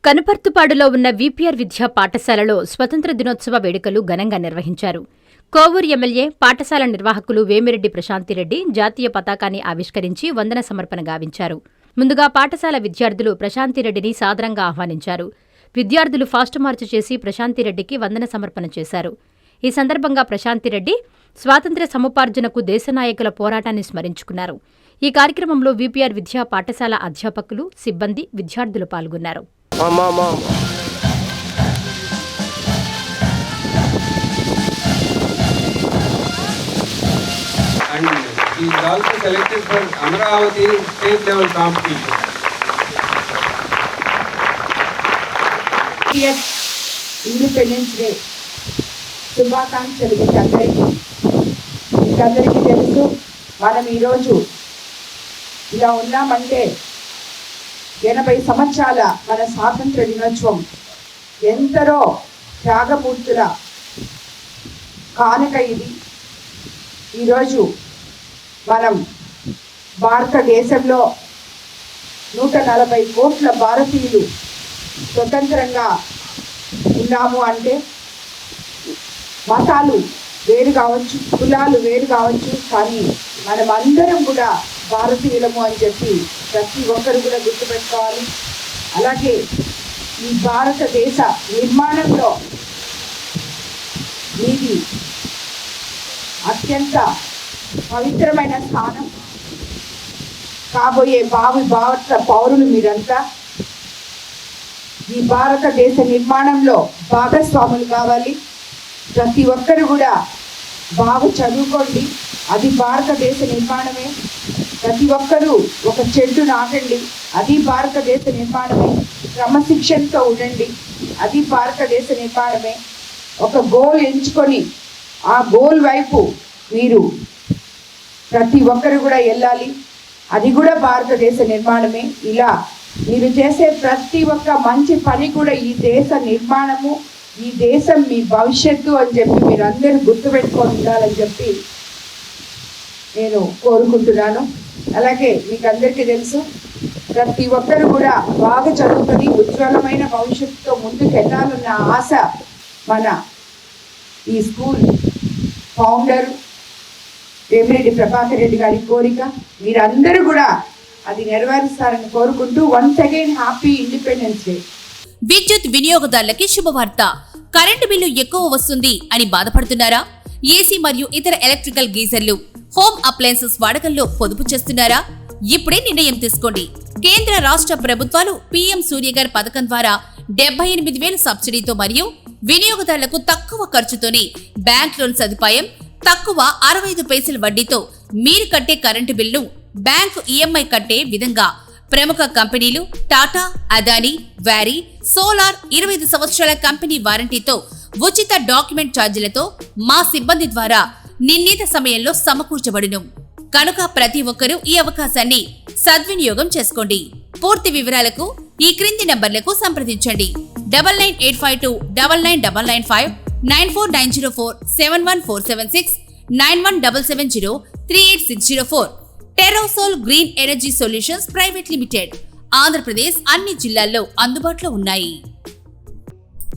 కనుపర్తుపాడులో ఉన్న వీపీఆర్ విద్యా పాఠశాలలో స్వతంత్ర దినోత్సవ వేడుకలు ఘనంగా నిర్వహించారు. కోవూరు ఎమ్మెల్యే, పాఠశాల నిర్వాహకులు వేమిరెడ్డి ప్రశాంతిరెడ్డి జాతీయ పతాకాన్ని ఆవిష్కరించి వందన సమర్పణ గావించారు. ముందుగా పాఠశాల విద్యార్థులు ప్రశాంతిరెడ్డిని సాదరంగా ఆహ్వానించారు. విద్యార్థులు ఫాస్ట్ మార్చ్ చేసి ప్రశాంతిరెడ్డికి వందన సమర్పణ చేశారు. ఈ సందర్భంగా ప్రశాంతిరెడ్డి స్వాతంత్ర్య సముపార్జనకు దేశనాయకుల పోరాటాన్ని స్మరించుకున్నారు. ఈ కార్యక్రమంలో వీపీఆర్ విద్యా పాఠశాల అధ్యాపకులు, సిబ్బంది, విద్యార్థులు పాల్గొన్నారు. And he is also selected for Amaravati state level competition. Independence day శుభాకాంక్షలు మీకందరికీ తెలుసు. మనం ఈరోజు ఇలా ఉన్నామంటే 80 సంవత్సరాల మన స్వాతంత్ర దినోత్సవం ఎందరో త్యాగమూర్తుల కానుక ఇది. ఈరోజు మనం భారతదేశంలో 140 కోట్ల భారతీయులు స్వతంత్రంగా ఉన్నాము అంటే మతాలు వేరు కావచ్చు, కులాలు వేరు కావచ్చు, కానీ మనం అందరం కూడా భారతీయులము అని చెప్పి ప్రతి ఒక్కరు కూడా గుర్తుపెట్టుకోవాలి. అలాగే ఈ భారతదేశ నిర్మాణంలో మీది అత్యంత పవిత్రమైన స్థానం. కాబోయే భారత పౌరులు మీరంతా ఈ భారతదేశ నిర్మాణంలో భాగస్వాములు కావాలి. ప్రతి ఒక్కరు కూడా బాగా చదువుకోండి, అది భారతదేశ నిర్మాణమే. ప్రతి ఒక్కరూ ఒక చెట్టు నాటండి, అది భారతదేశ నిర్మాణమే. క్రమశిక్షణతో ఉండండి, అది భారతదేశ నిర్మాణమే. ఒక గోల్ ఎంచుకొని ఆ గోల్ వైపు మీరు ప్రతి ఒక్కరు కూడా వెళ్ళాలి, అది కూడా భారతదేశ నిర్మాణమే. ఇలా మీరు చేసే ప్రతి ఒక్క మంచి పని కూడా ఈ దేశ నిర్మాణము, ఈ దేశం మీ భవిష్యత్తు అని చెప్పి మీరు అందరూ గుర్తుపెట్టుకొని ఉండాలని చెప్పి నేను కోరుకుంటున్నాను. అలాగే మీకు అందరికీ తెలుసు, ప్రతి ఒక్కరు కూడా బాగా చదువుకొని ఉజ్వలమైన భవిష్యత్తుతో ముందుకు వెళ్ళాలన్న ఆశ మన ఈ స్కూల్ ఫౌండర్ వేమిరెడ్డి ప్రభాకర్ రెడ్డి గారి కోరిక. మీరందరూ కూడా అది నెరవేరుస్తారని కోరుకుంటూ once again happy independence day. విద్యుత్ వినియోగదారులకి శుభవార్త. కరెంటు బిల్లు ఎక్కువ వస్తుంది అని బాధపడుతున్నారా? ఏసీ మరియు ఇతర ఎలక్ట్రికల్ గీజర్లు, హోమ్ అప్లయన్సెస్ వాడకంలో పొదుపు చేస్తున్నారా? ఇప్పుడే నిర్ణయం తీసుకోండి. కేంద్ర రాష్ట్ర ప్రభుత్వాలు పీఎం సూర్యఘర్ పథకం ద్వారా 78,000 సబ్సిడీతో మరియు వినియోగదారులకు తక్కువ ఖర్చుతోనే బ్యాంక్ లోన్ సదుపాయం, తక్కువ 65 పైసల వడ్డీతో మీరు కట్టే కరెంటు బిల్లు బ్యాంకు ఈఎంఐ కట్టే విధంగా ప్రముఖ కంపెనీలు టాటా, అదానీ, వారీ, సోలార్ 25 సంవత్సరాల కంపెనీ వారంటీతో ఉచిత డాక్యుమెంట్ ఛార్జీలతో మా సిబ్బంది ద్వారా నిర్ణీత సమయంలో సమకూర్చబడును. కనుక ప్రతి ఒక్కరూ ఈ అవకాశాన్ని సద్వినియోగం చేసుకోండి. పూర్తి వివరాలకు ఈ క్రింది నంబర్లకు సంప్రదించండి. 9985299995, 9490471476, 9177038604. టెరోసోల్ green energy solutions private limited, Andhra Pradesh అన్ని జిల్లాల్లో అందుబాటులో ఉన్నాయి.